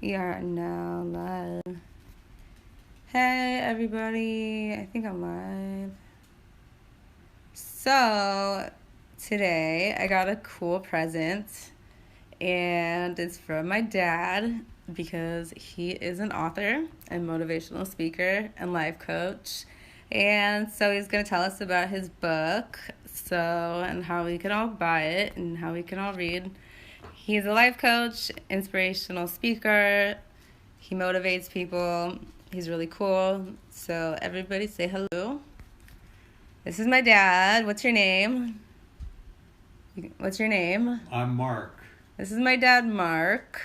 We are now live. Hey everybody, I think I'm live. So, today I got a cool present, and it's from my dad because he is an author and motivational speaker and life coach. And so he's going to tell us about his book, and how we can all buy it and how we can all read. He's a life coach, inspirational speaker. He motivates people. He's really cool. So everybody say hello. This is my dad. What's your name? What's your name? I'm Mark. This is my dad, Mark.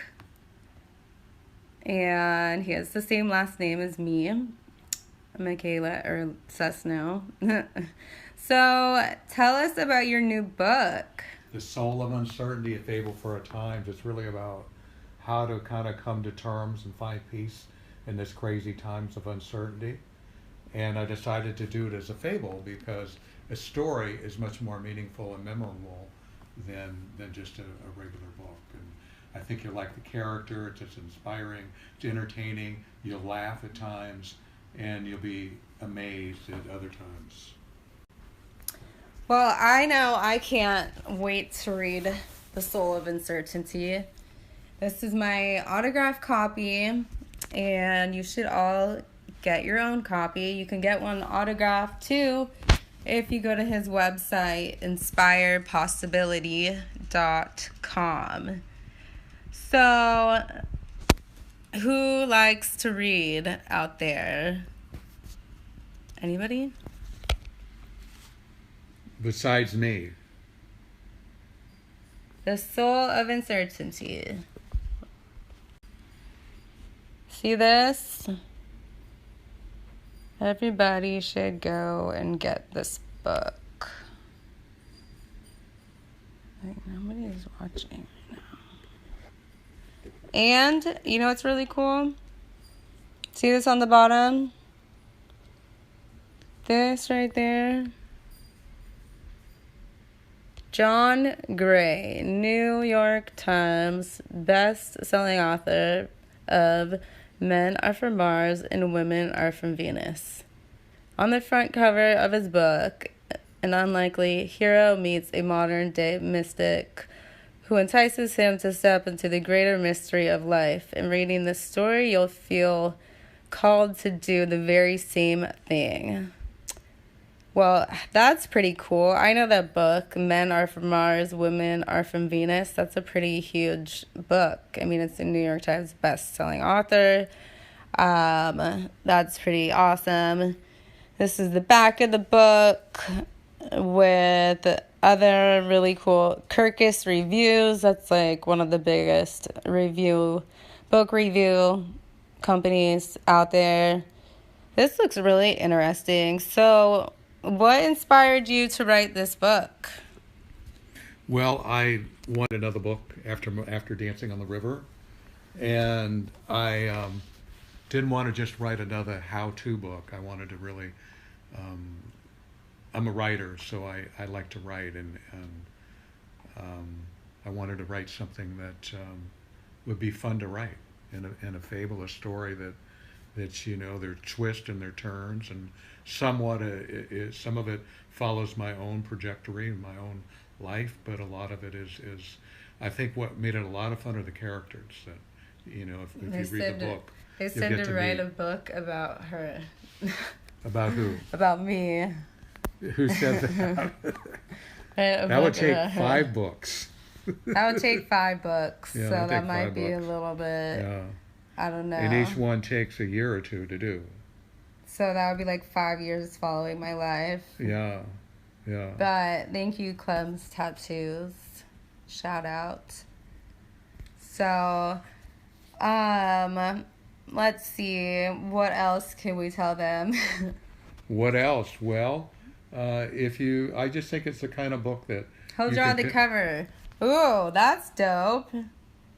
And he has the same last name as me, Makaela Susnow. So tell us about your new book. The Soul of Uncertainty, a Fable for a Time. It's really about how to kind of come to terms and find peace in this crazy times of uncertainty. And I decided to do it as a fable because a story is much more meaningful and memorable than just a regular book. And I think you'll like the character. It's just inspiring, it's entertaining. You'll laugh at times, and you'll be amazed at other times. Well, I know I can't wait to read The Soul of Uncertainty. This is my autographed copy, and you should all get your own copy. You can get one autographed too if you go to his website, inspirepossibility.com. So, who likes to read out there? Anybody? Besides me. The Soul of Uncertainty. See this? Everybody should go and get this book. Like, nobody is watching right now. And, you know what's really cool? See this on the bottom? This right there. John Gray, New York Times best-selling author of Men Are From Mars and Women Are From Venus. On the front cover of his book, an unlikely hero meets a modern-day mystic who entices him to step into the greater mystery of life. In reading this story, you'll feel called to do the very same thing. Well, that's pretty cool. I know that book, Men Are From Mars, Women Are From Venus. That's a pretty huge book. I mean, it's a New York Times best-selling author. That's pretty awesome. This is the back of the book with other really cool Kirkus reviews. That's like one of the biggest book review companies out there. This looks really interesting. So, what inspired you to write this book? Well, I wanted another book after Dancing on the River, and I didn't want to just write another how-to book. I wanted to really, I'm a writer, so I like to write, and I wanted to write something that would be fun to write, in a fable, a story that you know, their twists and their turns, and somewhat some of it follows my own trajectory and my own life, but a lot of it is I think what made it a lot of fun are the characters that, you know, if you read the book. They said to write a book about her. About who? About me. Who said that? That would take 5 books. That would take 5 books, Yeah, so that might be a little bit, yeah. I don't know. And each one takes a year or 2 to do. So that would be like 5 years following my life. Yeah, yeah. But thank you, Clem's Tattoos. Shout out. So, let's see. What else can we tell them? What else? Well, I just think it's the kind of book that... He'll draw the cover. Ooh, that's dope.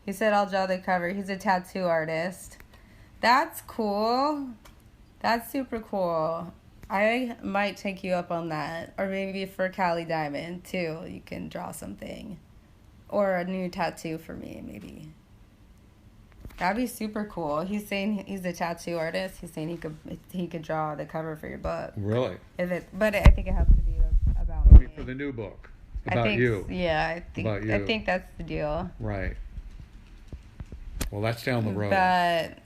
He said I'll draw the cover. He's a tattoo artist. That's cool. That's super cool. I might take you up on that. Or maybe for Callie Diamond, too. You can draw something. Or a new tattoo for me, maybe. That'd be super cool. He's saying he's a tattoo artist. He's saying he could draw the cover for your book. Really? But I think it has to be about I me. mean, for the new book. I About think, you. Yeah, About you. I think that's the deal. Right. Well, that's down the road. But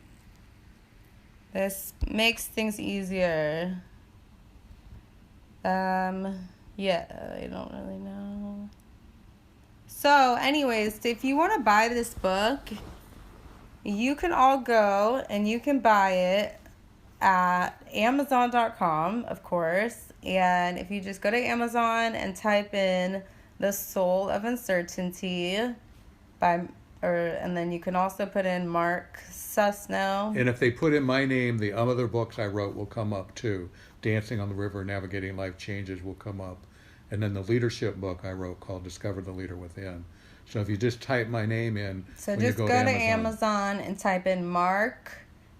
this makes things easier. Yeah, I don't really know. So, anyways, if you want to buy this book, you can all go and you can buy it at Amazon.com, of course. And if you just go to Amazon and type in The Soul of Uncertainty and then you can also put in Mark Susnow. And if they put in my name, the other books I wrote will come up too. Dancing on the River, Navigating Life Changes will come up. And then the leadership book I wrote called Discover the Leader Within. So if you just type my name in, so when just you go to Amazon and type in Mark,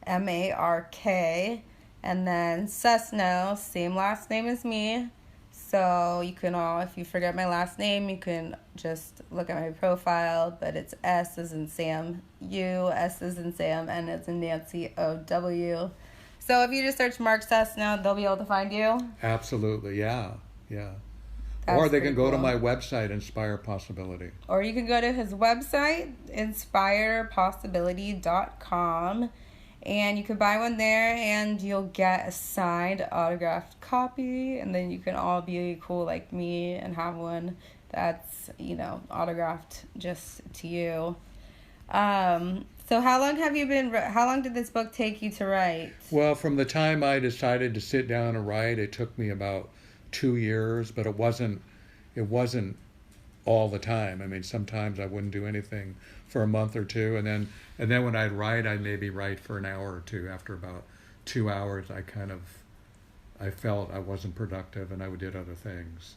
M-A-R-K, and then Susnow, same last name as me. So you can if you forget my last name, you can just look at my profile, but it's S as in Sam, U, S as in Sam, N as in Nancy, O-W. So if you just search Mark Susnow, they'll be able to find you? Absolutely, yeah. That's or they can go to cool. my website, Inspire Possibility. Or you can go to his website, inspirepossibility.com, and you can buy one there, and you'll get a signed, autographed copy, and then you can all be cool like me and have one that's, autographed just to you. So how long did this book take you to write? Well, from the time I decided to sit down and write, it took me about 2 years, but it wasn't all the time. I mean, sometimes I wouldn't do anything for a month or two, and then when I'd write, I'd maybe write for an hour or two. After about 2 hours, I felt I wasn't productive, and I did other things.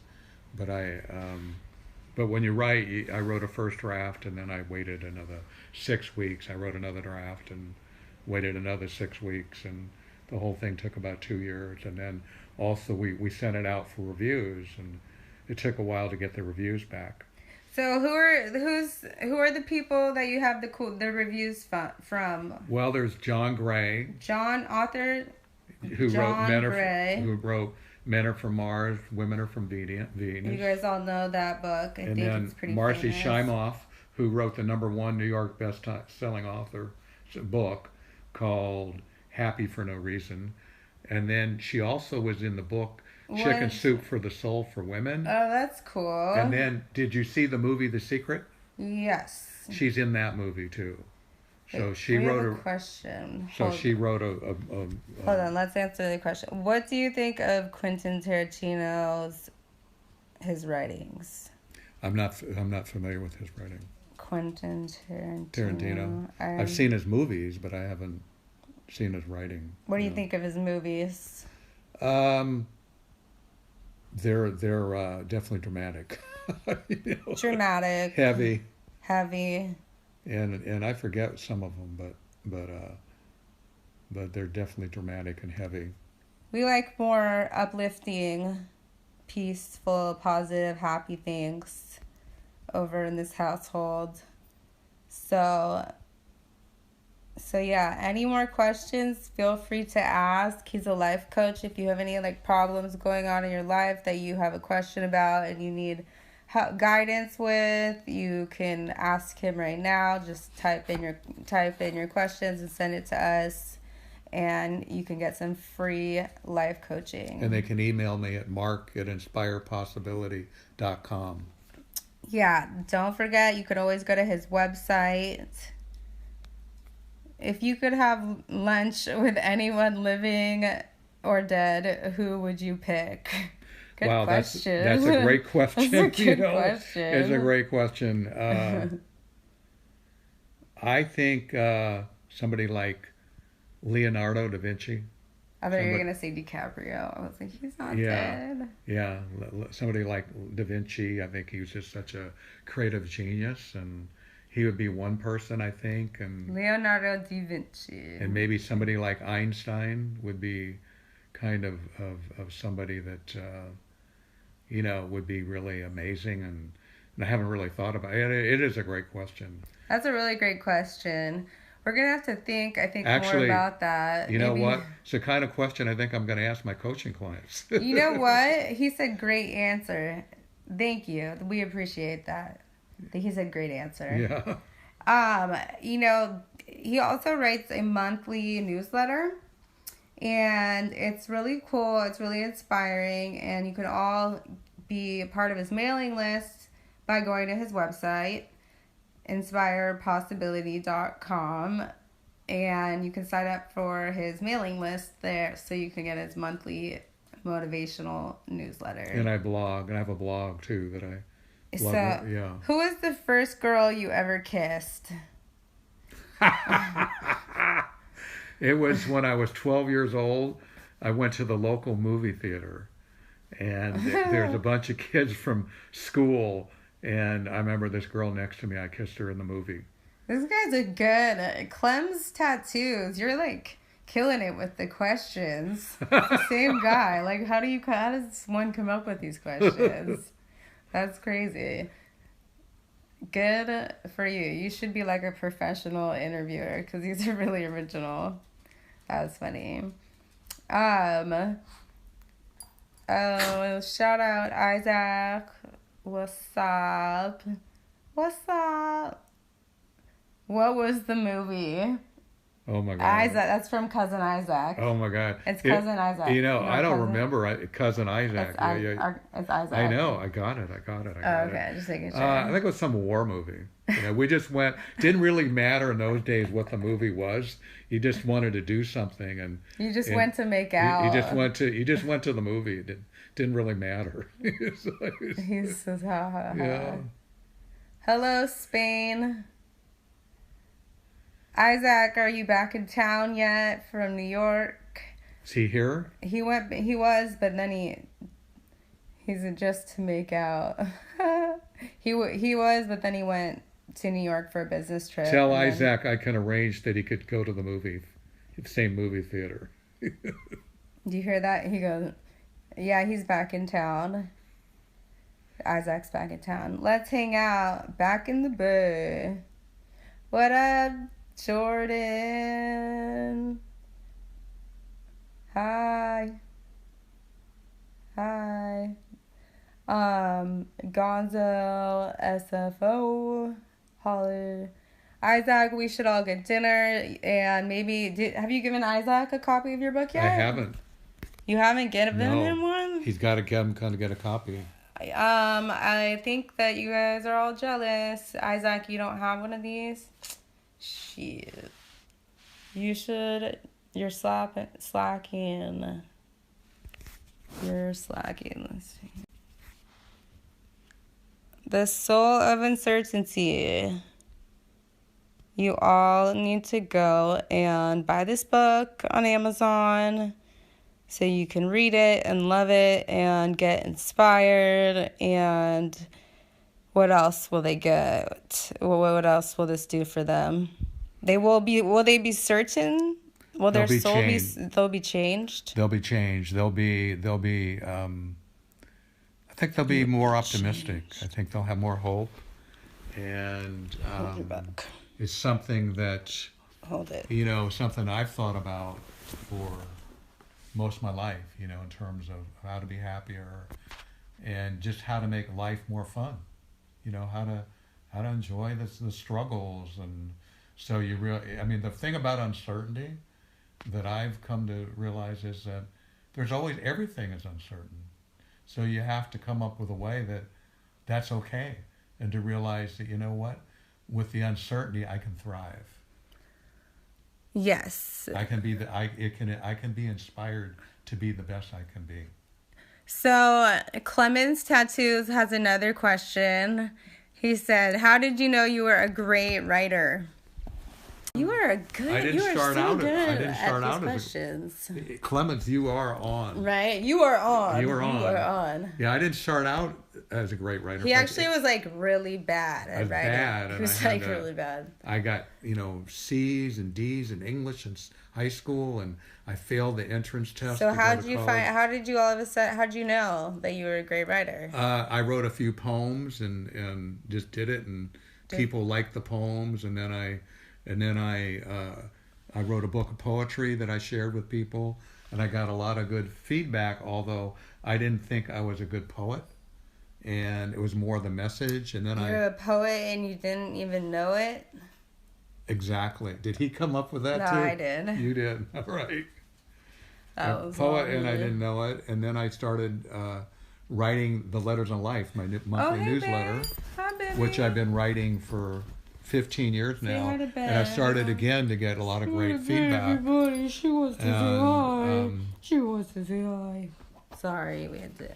But but when you write, I wrote a first draft, and then I waited another 6 weeks. I wrote another draft and waited another 6 weeks, and the whole thing took about 2 years. And then also we sent it out for reviews, and it took a while to get the reviews back. So who are the people that you have the reviews from? Well, there's John Gray, who wrote Men Are From Mars, Women Are From Venus. You guys all know that book. I think it's pretty Marcy famous. Shimoff, who wrote the #1 New York best-selling author book called Happy for No Reason. And then she also was in the book Chicken Soup for the Soul for Women. Oh, that's cool. And then, did you see the movie The Secret? Yes. She's in that movie too. So she wrote a question. She wrote a Hold on, let's answer the question. What do you think of Quentin Tarantino's his writings? I'm not familiar with his writing. Quentin Tarantino. I've seen his movies, but I haven't seen his writing. What do you think of his movies? They're definitely dramatic. Dramatic. Heavy. And I forget some of them, but they're definitely dramatic and heavy. We like more uplifting, peaceful, positive, happy things over in this household. So yeah, any more questions, feel free to ask. He's a life coach. If you have any problems going on in your life that you have a question about and you need guidance with, you can ask him right now. Just type in your questions and send it to us, and you can get some free life coaching. And they can email me at mark@inspirepossibility.com. Yeah, don't forget, you could always go to his website. If you could have lunch with anyone living or dead, who would you pick? Good question. That's a great question. That's a good question. It's a great question. I think somebody like Leonardo da Vinci. I thought you were going to say DiCaprio. I was like, he's not dead. Yeah, somebody like Da Vinci. I think he was just such a creative genius, and he would be one person, I think. And Leonardo da Vinci. And maybe somebody like Einstein would be kind of somebody that, would be really amazing. And I haven't really thought about it. It is a great question. That's a really great question. We're going to have to think, I think, more Actually, about that. you know Maybe. what? It's the kind of question I think I'm going to ask my coaching clients. You know what? He said great answer. Thank you. We appreciate that. He said great answer. Yeah. You know, he also writes a monthly newsletter, and it's really cool. It's really inspiring, and you can all be a part of his mailing list by going to his website, inspirepossibility.com, and you can sign up for his mailing list there so you can get his monthly motivational newsletter. And I blog, and I have a blog too that I love. So, Yeah. who was the first girl you ever kissed? It was when I was 12 years old. I went to the local movie theater, and there's a bunch of kids from school, and I remember this girl next to me. I kissed her in the movie. This guy's a good Clem's tattoos. You're like killing it with the questions. It's the same guy. Like, how does one come up with these questions? That's crazy. Good for you. You should be like a professional interviewer because these are really original. That was funny. Oh, shout out Isaac. What's up? What's up? What was the movie? Oh my God. Isaac. That's from Cousin Isaac. Oh my God. It's Cousin Isaac. You know, I don't remember Cousin Isaac. It's, it's Isaac. I know. I got it. Okay, just making sure. I think it was some war movie. You know, we just went. Didn't really matter in those days what the movie was. You just wanted to do something, and you just went to make out. You just went to the movie. It didn't really matter. He says, ha ha ha. Yeah. Hello, Spain. Isaac, are you back in town yet from New York? Is he here? He was, but then he's just to make out. he was, but then he went to New York for a business trip. Tell Isaac I can arrange that he could go to the same movie theater. Do you hear that? He goes, yeah, he's back in town. Isaac's back in town. Let's hang out. Back in the Bay. What up, Jordan? Hi. Gonzo, SFO, Holler. Isaac, we should all get dinner, and maybe, have you given Isaac a copy of your book yet? I haven't. You haven't given him one? He's got to get a copy. I think that you guys are all jealous. Isaac, you don't have one of these? Shit. You should. You're slacking. You're slacking. Let's see. The Soul of Uncertainty. You all need to go and buy this book on Amazon so you can read it and love it and get inspired. And what else will they get? What else will this do for them? Will they be certain? Will their soul they'll be changed? They'll be changed. They'll be I think they'll be more optimistic. I think they'll have more hope. And it's something that something I've thought about for most of my life, in terms of how to be happier and just how to make life more fun. How to enjoy the struggles. And so the thing about uncertainty that I've come to realize is that there's always, everything is uncertain. So you have to come up with a way that's okay, and to realize that, with the uncertainty I can thrive. Yes. I can be I can be inspired to be the best I can be. So Clemens Tattoos has another question. He said, "How did you know you were a great writer?" You are good. I didn't start out as questions. Clemens, you are on. Right? You are on. You are on. You are on. Yeah, I didn't start out as a great writer. He actually was really bad at writing. He was really bad. I got, C's and D's in English in high school, and I failed the entrance test. So how did you all of a sudden, how did you know that you were a great writer? I wrote a few poems and just did it, and people liked the poems, and then I And then I wrote a book of poetry that I shared with people, and I got a lot of good feedback, although I didn't think I was a good poet. And it was more the message. And then You're a poet and you didn't even know it? Exactly. Did he come up with that No, too? I did. You did. Right. That was Poet, on and I me. didn't know it. And then I started writing the Letters on Life, my monthly newsletter, Babe. Hi, baby. which I've been writing for 15 years now. hi to And I started again to get a lot of great feedback. Everybody, she wants to say hi. And, She wants to say hi. Sorry, we had to.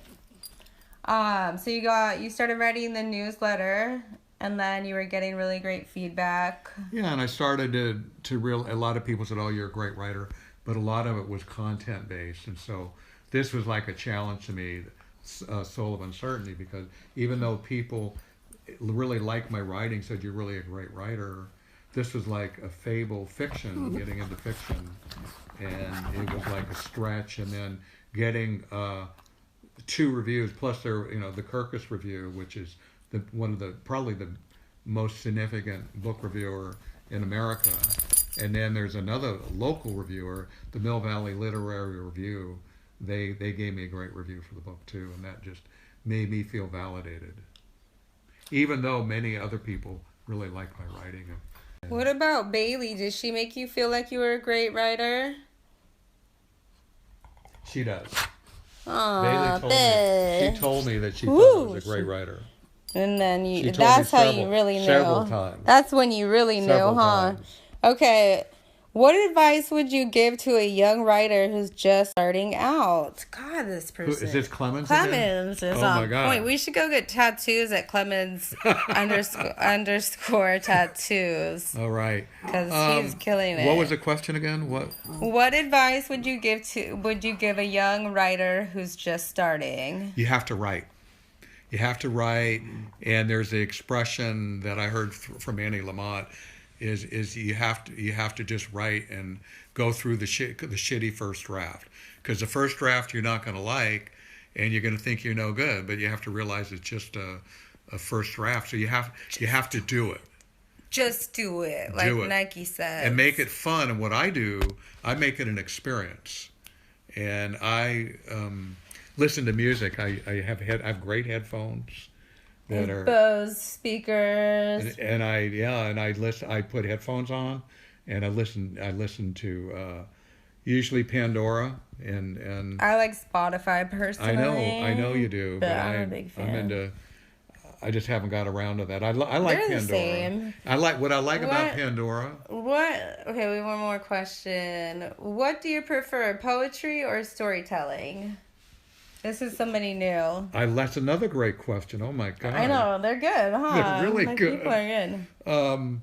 So you started writing the newsletter, and then you were getting really great feedback. yeah, and I started to a lot of people said, "Oh, you're a great writer," but a lot of it was content based, and so this was like a challenge to me, Soul of Uncertainty, because even though people really like my writing, said you're really a great writer, this was like a fable fiction, getting into fiction, and it was like a stretch, and then getting 2 reviews plus there, the Kirkus review, which is one of the probably the most significant book reviewer in America, and then there's another local reviewer, the Mill Valley Literary Review. They gave me a great review for the book too, and that just made me feel validated, even though many other people really like my writing. What about Bailey? Did she make you feel like you were a great writer? She does. Aw, Bailey told me that she thought I was a great writer. And then She told that's me how you really knew. Several times. That's when you really knew, Several huh? times. Okay. What advice would you give to a young writer who's just starting out? God, this person. Is this Clemens? Clemens is Oh on my God. point. We should go get tattoos at Clemens underscore tattoos. All right. Because he's killing it. What was the question again? What advice would you give a young writer who's just starting? You have to write. You have to write, and there's the expression that I heard from Annie Lamott is you have to just write and go through the shitty first draft, because the first draft you're not going to like, and you're going to think you're no good, but you have to realize it's just a first draft. So you have to do it. Just do it, like Nike says, and make it fun. And what I do, I make it an experience, and I listen to music. I have great headphones that are Bose speakers, and I listen. I put headphones on, and I listen to usually Pandora and I like Spotify personally. I know you do, but I'm a big fan. I just haven't got around to that. I like They're Pandora. The same. I like about Pandora. Okay, we have one more question. What do you prefer, poetry or storytelling? This is somebody new. That's another great question. Oh my God. I know, they're good, huh? They're really good. People are good.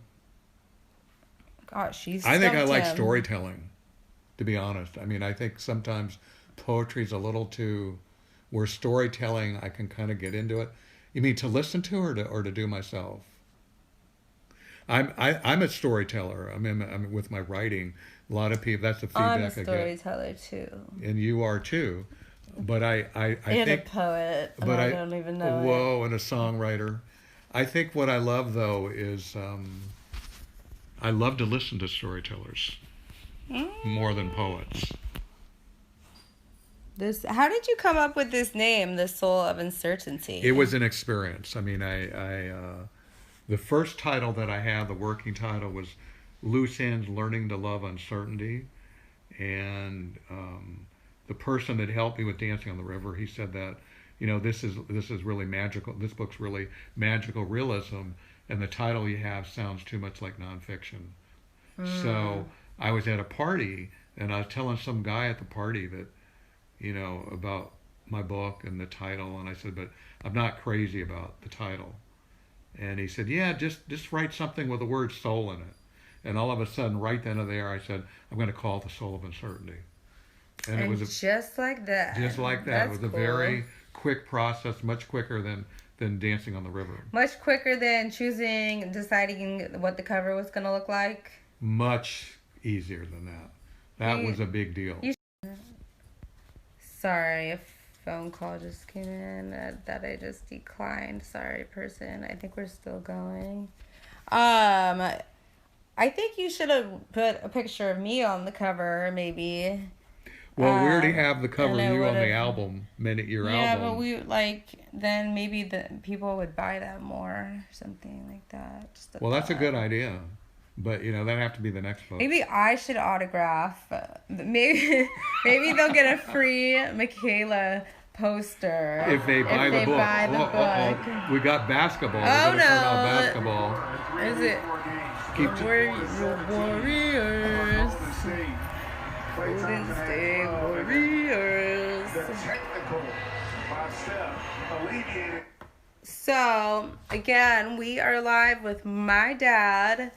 Gosh, I think I like storytelling, to be honest. I mean, I think sometimes poetry's a little too, where storytelling I can kind of get into it. You mean to listen to or to do myself? I'm a storyteller. I'm with my writing. A lot of people, that's the feedback I get. I'm a storyteller too. And you are too. But I and think a poet, but I don't even know. Whoa, and a songwriter. I think what I love though is I love to listen to storytellers more than poets. How did you come up with this name, The Soul of Uncertainty? It was an experience. I mean, the first title that I had, the working title, was Loose Ends: Learning to Love Uncertainty, and the person that helped me with Dancing on the River, he said that, this is really magical. This book's really magical realism, and the title you have sounds too much like nonfiction. So I was at a party, and I was telling some guy at the party that, about my book and the title, and I said, but I'm not crazy about the title. And he said, yeah, just write something with the word soul in it. And all of a sudden, right then and there, I said, I'm going to call it The Soul of Uncertainty. And it was just like that. Just like that. That's it was a very quick process, much quicker than Dancing on the River. Much quicker than deciding what the cover was going to look like? Much easier than that. That was a big deal. Sorry, a phone call just came in that I just declined. Sorry, person. I think we're still going. I I think you should have put a picture of me on the cover, maybe. Well, we already have the cover and of it you on the would've- album, your Yeah, album. but we then maybe the people would buy that more, or something like that. Just Well, that's a thought. good idea. But, that'd have to be the next book. Maybe I should autograph. Maybe they'll get a free Makaela poster If they buy the book. Buy the book. We got basketball. Oh, we gotta no. start out basketball. Is it Keep Warriors? Golden State Warriors. So, again, we are live with my dad,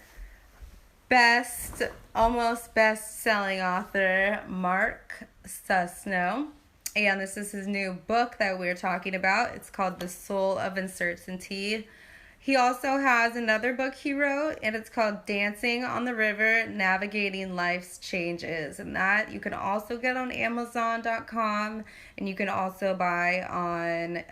almost best-selling author, Mark Susnow. And this is his new book that we're talking about. It's called The Soul of Uncertainty. He also has another book he wrote, and it's called Dancing on the River, Navigating Life's Changes. And that you can also get on Amazon.com, and you can also buy on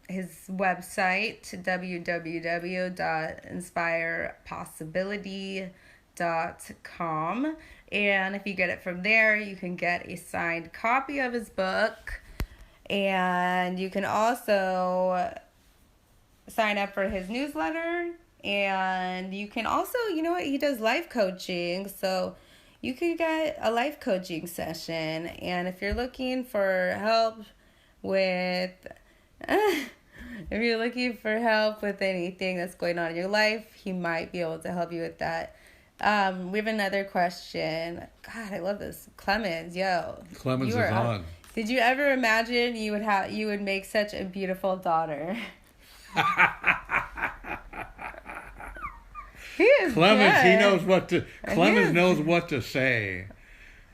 his website, www.inspirepossibility.com. And if you get it from there, you can get a signed copy of his book. And you can also sign up for his newsletter. And you can also, he does life coaching. So you could get a life coaching session. And if you're looking for help with... If you're looking for help with anything that's going on in your life, he might be able to help you with that. We have another question. God, I love this. Clemens, Clemens is on. Did you ever imagine you would make such a beautiful daughter? He is Clemens, good. he knows what to. Clemens knows what to say.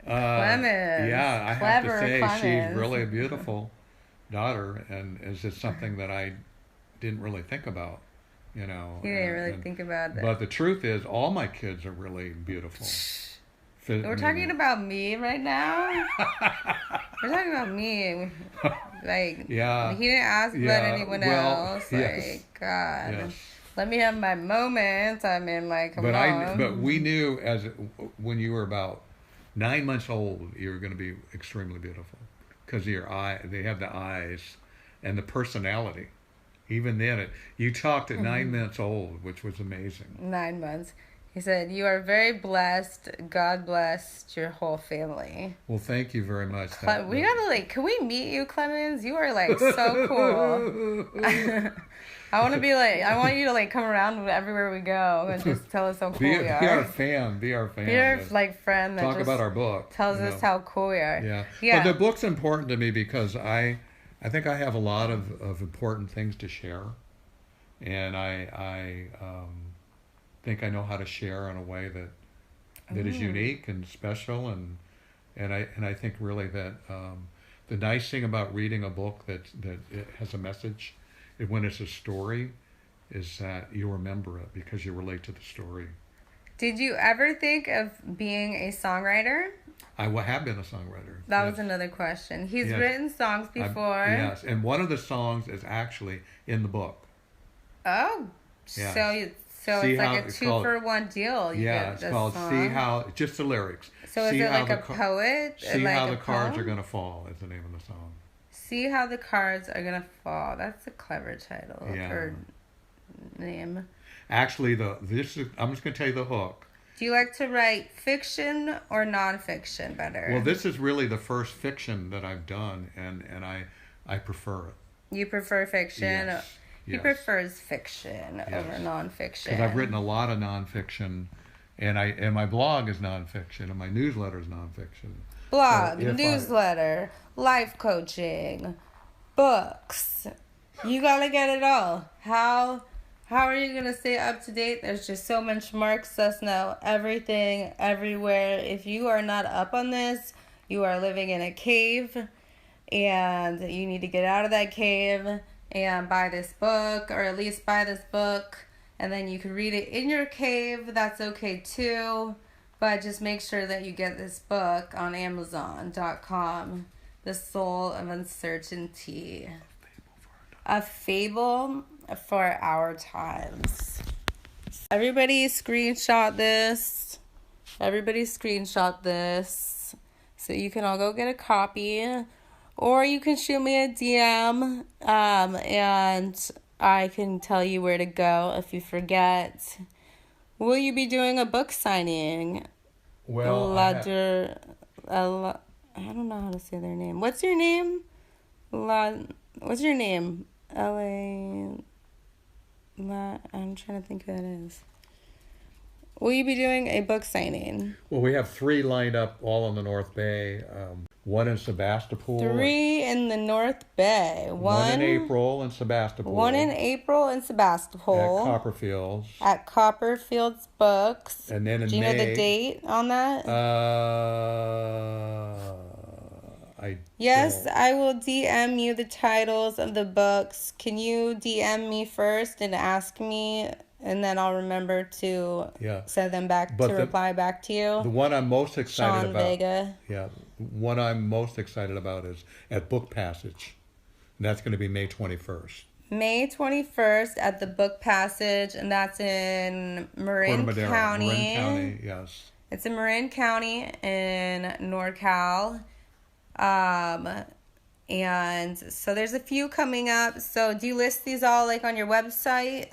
Clemens. Yeah, I Clever have to say Clemens. she's really a beautiful daughter, and it's just something that I didn't really think about. You didn't really think about that. But the truth is, all my kids are really beautiful. We're talking about me right now. We're talking about me. Yeah. He didn't ask about anyone else. Yes. God. Yes. Let me have my moment. I mean, come on. But we knew when you were about 9 months old, you were going to be extremely beautiful because your they have the eyes and the personality. Even then, you talked at 9 months old, which was amazing. 9 months. He said, "You are very blessed. God blessed your whole family." Well, thank you very much. We gotta can we meet you, Clemens? You are so cool. I want you to come around everywhere we go and just tell us how cool we are. Be our fan. Be our friend. That talk about our book. Tells us how cool we are. Yeah. But the book's important to me because I think I have a lot of important things to share, and I think I know how to share in a way that is unique and special, and I think really that the nice thing about reading a book that it has a message, when it's a story, is that you remember it because you relate to the story. Did you ever think of being a songwriter? I have been a songwriter. That was another question. He's written songs before. Yes, and one of the songs is actually in the book. Oh, yes. So it's like a 2-for-1 deal. It's called song. See How, just the lyrics. So is it like a poet? See How the Cards Are Gonna Fall is the name of the song. See How the Cards Are Gonna Fall. That's a clever title or name. Actually, I'm just gonna tell you the hook. Do you like to write fiction or nonfiction better? Well, this is really the first fiction that I've done, and I prefer it. You prefer fiction? Yes. He prefers fiction over nonfiction. Because I've written a lot of nonfiction, and my blog is nonfiction, and my newsletter is nonfiction. Blog, newsletter, life coaching, books. You gotta get it all. How are you gonna stay up to date? There's just so much Mark Susnow, everything, everywhere. If you are not up on this, you are living in a cave, and you need to get out of that cave and buy this book, or at least buy this book, and then you can read it in your cave. That's okay too, but just make sure that you get this book on Amazon.com. The Soul of Uncertainty. A fable for our times. Everybody screenshot this. So you can all go get a copy. Or you can shoot me a DM. And I can tell you where to go if you forget. Will you be doing a book signing? Well, I don't know how to say their name. What's your name? What's your name? I'm trying to think who that is. Will you be doing a book signing? well, we have 3 lined up all in the North Bay. One in Sebastopol. 3 in the North Bay. One in April in Sebastopol. One in April in Sebastopol. At Copperfields. At Copperfields Books. And then in Do you May, know the date on that? Yes, I will DM you the titles of the books. Can you DM me first and ask me, and then I'll remember to send them back reply back to you. The one I'm most excited Sean about. Vega. Yeah, one I'm most excited about is at Book Passage, and that's going to be May 21st. May 21st at the Book Passage, and that's in Marin County. Marin County, yes. It's in Marin County in NorCal. And so there's a few coming up. So do you list these all like on your website?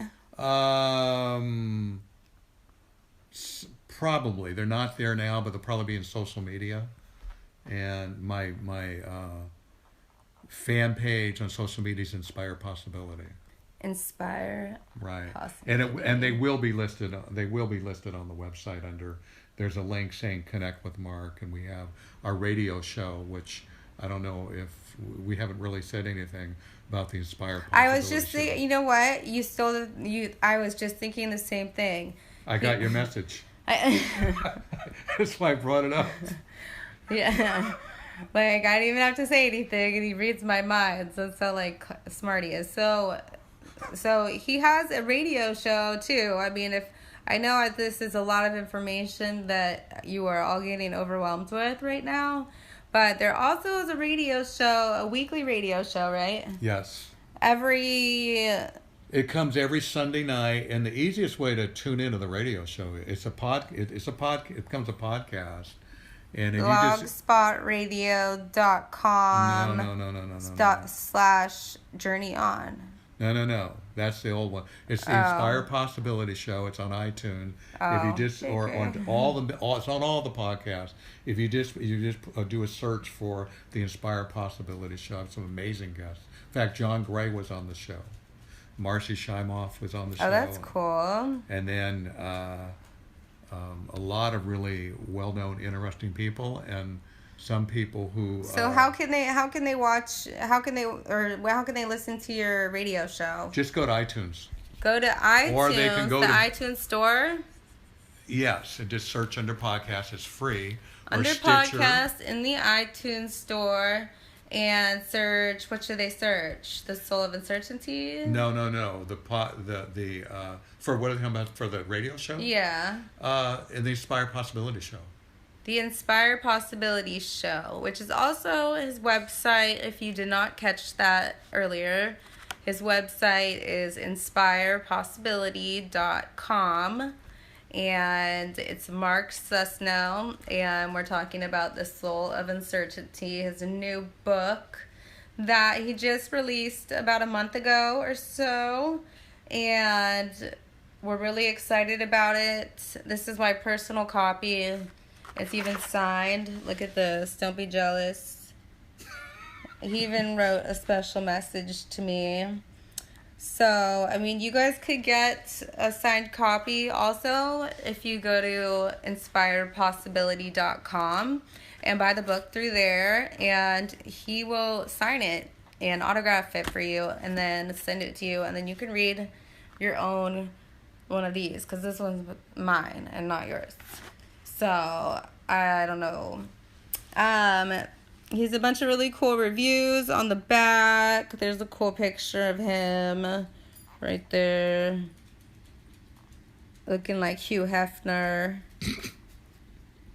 Probably. They're not there now, but they'll probably be in social media. And my fan page on social media is Inspire Possibility. Inspire. Right. Possibility. And they will be listed. They will be listed on the website under. There's a link saying Connect with Mark, and we have our radio show, which I don't know if we haven't really said anything about the Inspire Possibility I was just thinking, you know what? I was just thinking the same thing. I got your message. That's why I brought it up. Yeah. Like, I didn't even have to say anything, and he reads my mind. So that's how, like, smart he is. So he has a radio show, too. I mean, I know this is a lot of information that you are all getting overwhelmed with right now, but there also is a radio show, a weekly radio show, right? Yes. It comes every Sunday night, and the easiest way to tune into the radio show it becomes a podcast. And if blogspotradio.com No. /journey on. No. That's the old one. It's the Inspire Possibility Show. It's on iTunes. If you just or on it's on all the podcasts. If you just do a search for the Inspire Possibility Show, have some amazing guests. In fact, John Gray was on the show. Marcy Shimoff was on the show. Oh, that's cool. And then a lot of really well-known, interesting people, and some people who. So how can they listen to your radio show? Just go to iTunes. Go to iTunes. Or they can go to to iTunes store. Yes, and just search under podcast. It's free. Under podcast in the iTunes store. And search. What should they search? The Soul of Uncertainty? No. The for what are they talking about for the radio show? Yeah. And the Inspire Possibility Show. The Inspire Possibility Show, which is also his website. If you did not catch that earlier, his website is inspirepossibility.com. And it's Mark Susnow, and we're talking about The Soul of Uncertainty, his new book that he just released about a month ago or so, and we're really excited about it. This is my personal copy. It's even signed. Look at this. Don't be jealous. He even wrote a special message to me. So, I mean, you guys could get a signed copy also if you go to inspirepossibility.com and buy the book through there, and he will sign it and autograph it for you and then send it to you, and then you can read your own one of these because this one's mine and not yours. So, I don't know. He's a bunch of really cool reviews on the back. There's a cool picture of him right there. Looking like Hugh Hefner.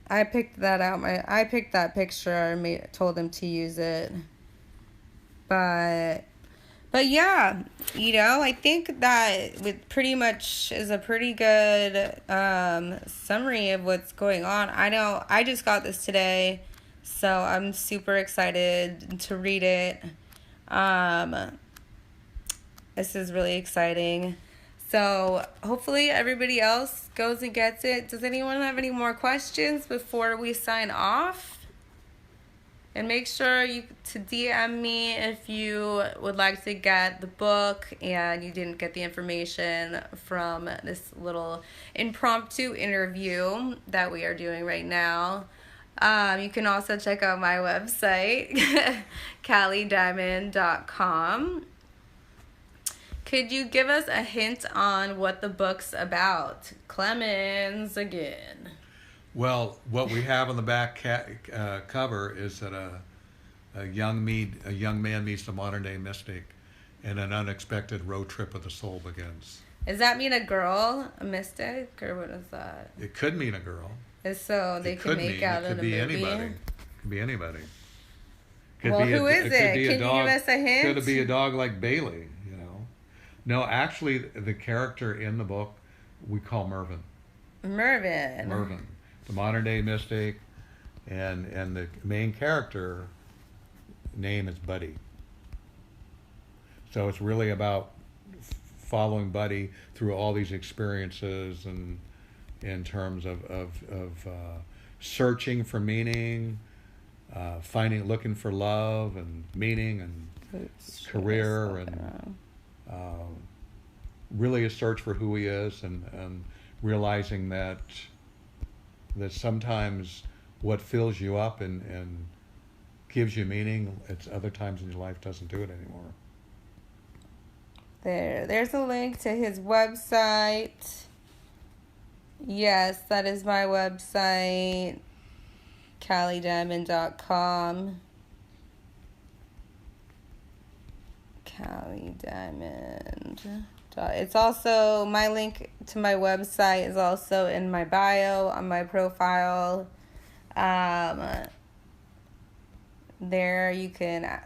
I picked that picture. I told him to use it. But But yeah, I think that with pretty much is a pretty good summary of what's going on. I just got this today, so I'm super excited to read it. This is really exciting. So hopefully everybody else goes and gets it. Does anyone have any more questions before we sign off? And make sure to DM me if you would like to get the book and you didn't get the information from this little impromptu interview that we are doing right now. You can also check out my website, CaliDiamond.com. Could you give us a hint on what the book's about? Clemens again. Well, what we have on the back cover is that a young man meets a modern day mystic, and an unexpected road trip of the soul begins. Does that mean a girl, a mystic, or what is that? It could mean a girl. So they can make out in the movie. It could be anybody. Well, who is it? Can you give us a hint? Could it be a dog like Bailey? No, actually, the character in the book we call Mervyn. Mervyn. The modern day mystic, and the main character name is Buddy. So it's really about following Buddy through all these experiences, and in terms of searching for meaning, looking for love and meaning and career, and really a search for who he is, and realizing that sometimes what fills you up and gives you meaning, it's other times in your life doesn't do it anymore. There's a link to his website. Yes, that is my website, CaliDiamond.com. CaliDiamond. It's also, my link to my website is also in my bio on my profile. There you can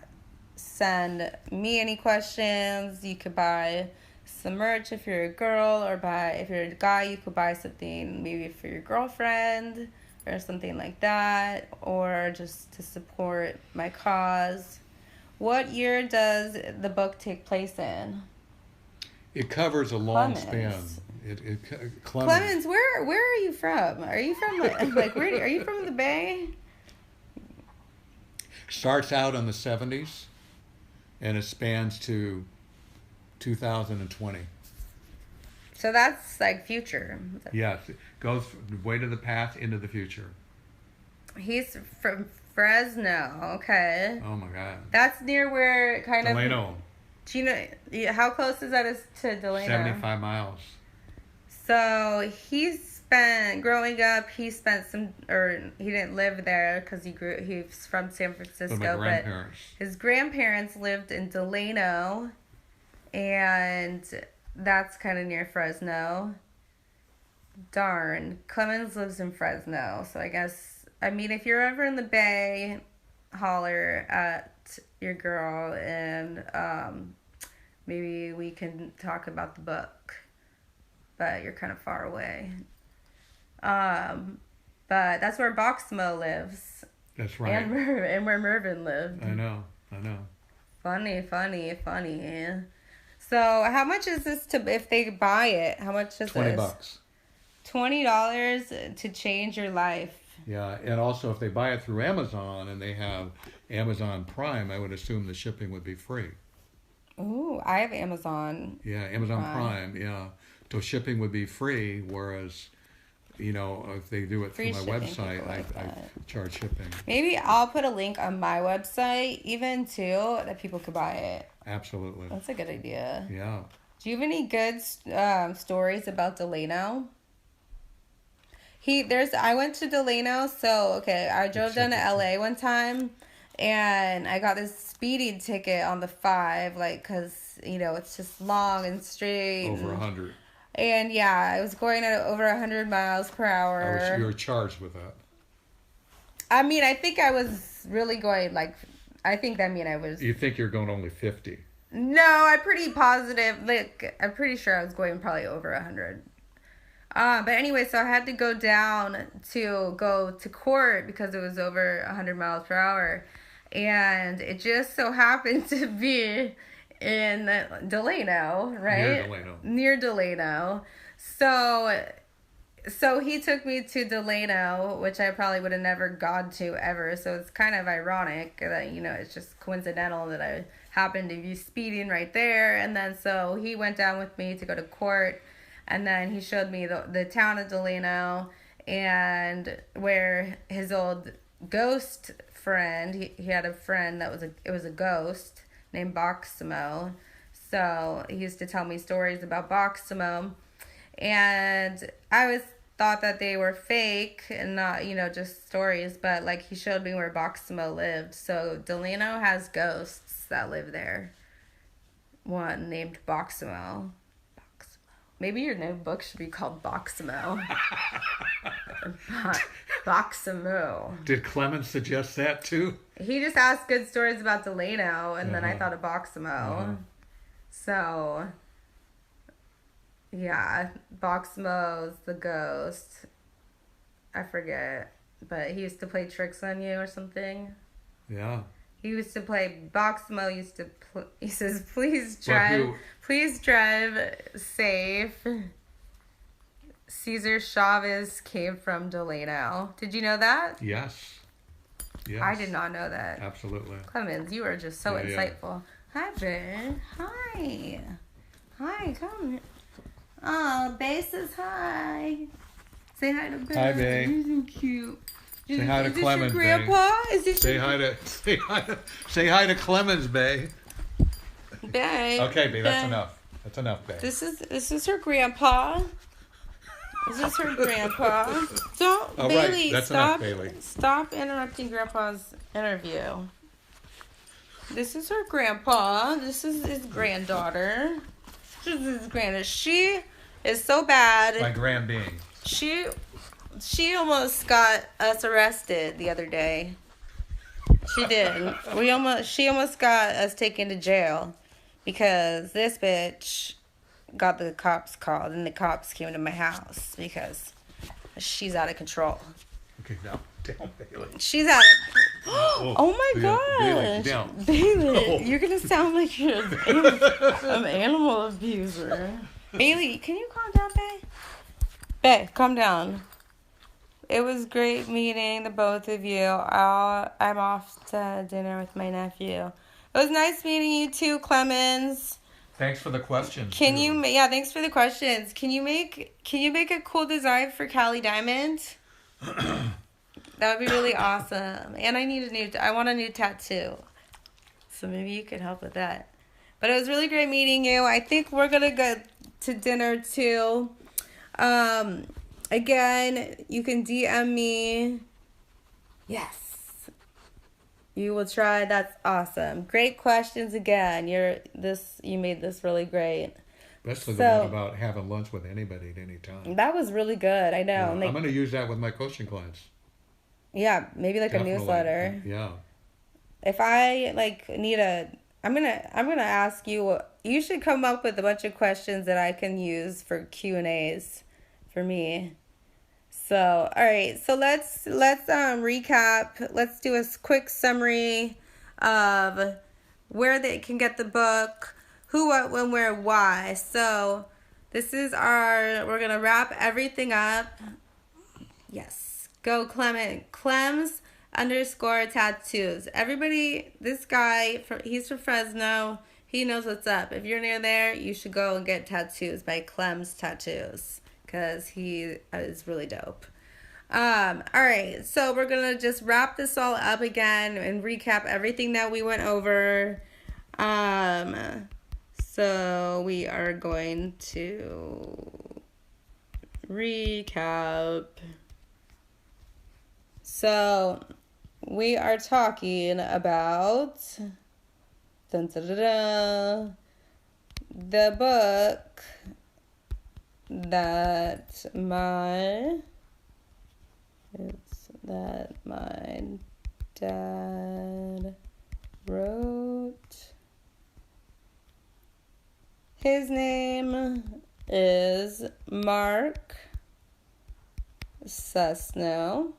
send me any questions. You could buy some merch if you're a girl, or if you're a guy, you could buy something maybe for your girlfriend or something like that, or just to support my cause. What year does the book take place in? It covers a long span. Clemens, where are you from? Are you from where are you from, the Bay? Starts out in the 70s, and it spans to 2020. So that's like future. Yes, it goes way to the past, into the future. He's from Fresno. Okay. Oh my God. That's near where Delano. Do you know how close is that to Delano? 75 miles. So growing up, he didn't live there because he's from San Francisco, but his grandparents lived in Delano, and that's kind of near Fresno. Darn, Clemens lives in Fresno, so I guess, if you're ever in the Bay, holler at your girl, and maybe we can talk about the book, but you're kind of far away. But that's where Boxmo lives. That's right. And where Mervyn lived. I know. Funny. So how much is this if they buy it? How much is $20. this? $20 to change your life. Yeah, and also if they buy it through Amazon and they have Amazon Prime, I would assume the shipping would be free. Ooh, I have Amazon. Yeah, Amazon Prime, yeah. So shipping would be free, whereas, if they do it through my website, I charge shipping. Maybe I'll put a link on my website, even too, that people could buy it. Absolutely. That's a good idea. Yeah. Do you have any good stories about Delano? I went to Delano, I drove down to LA one time, and I got this speeding ticket on the 5, because, it's just long and straight. Over 100. And yeah, I was going at over 100 miles per hour. You were charged with that. I think I was really going, I think that mean I was... You think you're going only 50. No, I'm pretty positive. Like, I'm pretty sure I was going probably over 100. But anyway, so I had to go down to go to court because it was over 100 miles per hour. And it just so happened to be in Delano, Near right? Delano. Near Delano. So he took me to Delano, which I probably would have never gone to ever. So it's kind of ironic that, you know, it's just coincidental that I happened to be speeding right there. And then so he went down with me to go to court. And then he showed me the town of Delano and where his old ghost friend, he had a friend that was a ghost named Boximo. So he used to tell me stories about Boximo. And I always thought that they were fake and not, you know, just stories. But, like, he showed me where Boximo lived. So Delano has ghosts that live there. One named Boximo. Maybe your new book should be called Boximo. Boximo. Did Clemens suggest that too? He just asked good stories about Delano, and then I thought of Boximo. So, yeah, Boximo's the ghost. I forget, but he used to play tricks on you or something. Yeah. He used to play, Boximo used to, he says, please drive safe. Cesar Chavez came from Delano. Did you know that? Yes. Yes. I did not know that. Absolutely. Clemens, you are just so insightful. Yeah. Hi, Ben. Hi. Hi, come. Oh, Bae says hi. Say hi to Ben. Hi, Bae. He's so cute. Say hi to Clemens, Your grandpa? Bae. Say hi to Clemens, Bae. Bae. Okay, Bae, that's enough. That's enough, Bae. This is her grandpa. This is her grandpa. Don't, All Bailey, right, that's stop. enough, Bailey. Stop interrupting Grandpa's interview. This is her grandpa. This is his granddaughter. This is his granddaughter. She is so bad. My grand being. She almost got us arrested the other day. She did. She almost got us taken to jail because this bitch got the cops called and the cops came to my house because she's out of control. Okay, now down, Bailey. She's out of Oh my Bailey, gosh. down. Bailey, you're gonna sound like you're an animal abuser. Bailey, can you calm down, Bae? Bae, calm down. It was great meeting the both of you. I'm off to dinner with my nephew. It was nice meeting you too, Clemens. Thanks for the questions. Yeah, thanks for the questions. Can you make a cool design for Callie Diamond? That would be really awesome. And I want a new tattoo. So maybe you could help with that. But it was really great meeting you. I think we're gonna go to dinner too. Again, you can DM me. Yes. You will try. That's awesome. Great questions again. You made this really great. Especially the one about having lunch with anybody at any time. That was really good. I know. Yeah, I'm going to use that with my coaching clients. Yeah, maybe like Definitely. a newsletter. Yeah. If I I'm gonna ask you. You should come up with a bunch of questions that I can use for Q&As for me. So, all right. So let's recap. Let's do a quick summary of where they can get the book, who, what, when, where, why. So this is we're gonna wrap everything up. Yes. Go Clems _ tattoos. Everybody, this guy, he's from Fresno. He knows what's up. If you're near there, you should go and get tattoos by Clem's Tattoos because he is really dope. All right, so we're going to just wrap this all up again and recap everything that we went over. So we are going to recap. So we are talking about the book that my dad wrote His name is Mark Susnow.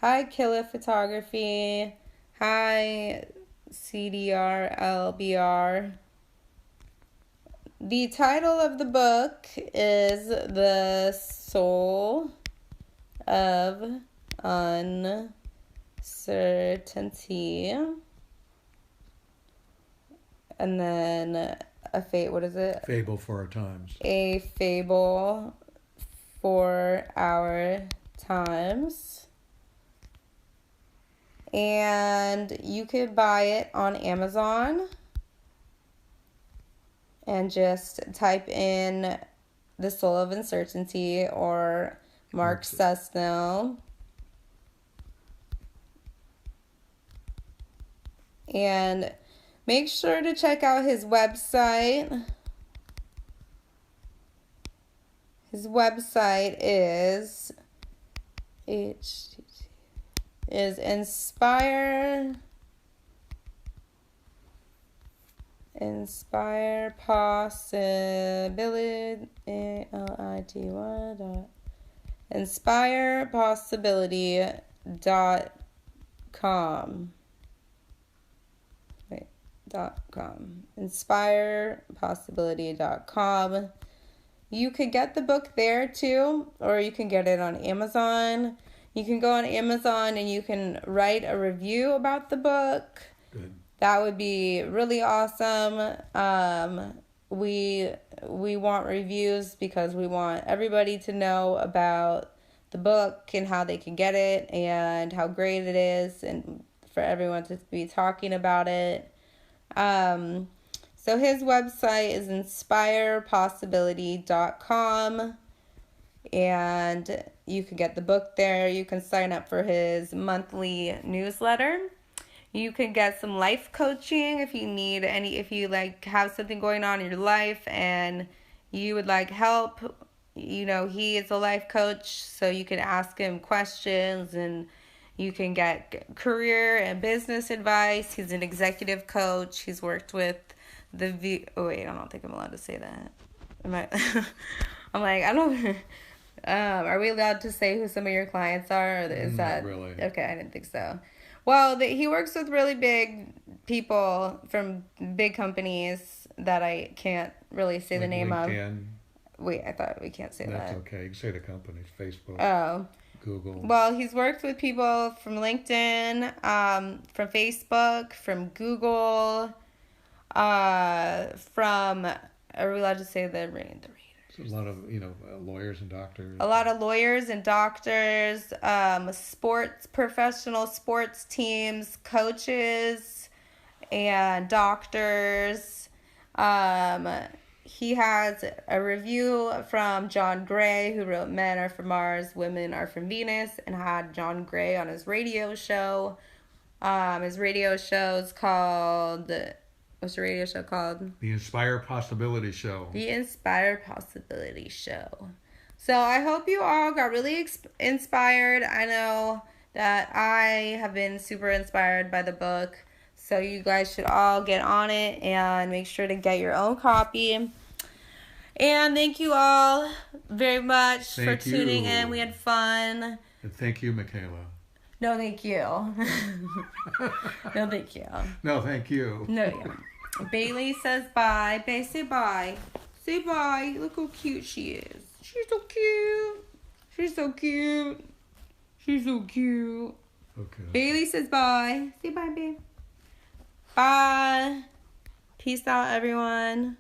Hi, Killer Photography. Hi, CDR. The title of the book is The Soul of Uncertainty. And then what is it? Fable for Our Times. A Fable for Our Times. And you could buy it on Amazon and just type in The Soul of Uncertainty or Mark Susnow. And make sure to check out his website. His website is Inspire Possibility, inspirepossibility.com. Inspirepossibility.com. You could get the book there too, or you can get it on Amazon. You can go on Amazon and you can write a review about the book. Good. That would be really awesome. We want reviews because we want everybody to know about the book and how they can get it and how great it is, and for everyone to be talking about it. So his website is inspirepossibility.com, and you can get the book there. You can sign up for his monthly newsletter. You can get some life coaching if you need if you have something going on in your life and you would like help. You know, he is a life coach, so you can ask him questions and you can get career and business advice. He's an executive coach. He's worked with I don't think I'm allowed to say that. I'm like, I don't. Are we allowed to say who some of your clients are? Or is that really? Okay? I didn't think so. Well, he works with really big people from big companies that I can't really say the name LinkedIn. of. Wait, I thought we can't say that. That's okay. You can say the companies. Facebook. Oh. Google. Well, he's worked with people from LinkedIn, from Facebook, from Google, from, are we allowed to say the readers? A lot of, lawyers and doctors. A lot of lawyers and doctors, professional sports teams, coaches, and doctors. He has a review from John Gray, who wrote Men Are From Mars, Women Are From Venus, and had John Gray on his radio show. His radio show is called... What's the radio show called? The Inspire Possibility Show. The Inspire Possibility Show. So I hope you all got really inspired. I know that I have been super inspired by the book. So you guys should all get on it and make sure to get your own copy. And thank you all very much for tuning in. We had fun. And thank you, Makaela. No, thank you. No, thank you. No, thank you. No, yeah. Bailey says bye. Bae, say bye. Say bye. Look how cute she is. She's so cute. She's so cute. She's so cute. Okay. Bailey says bye. Say bye, babe. Bye. Peace out, everyone.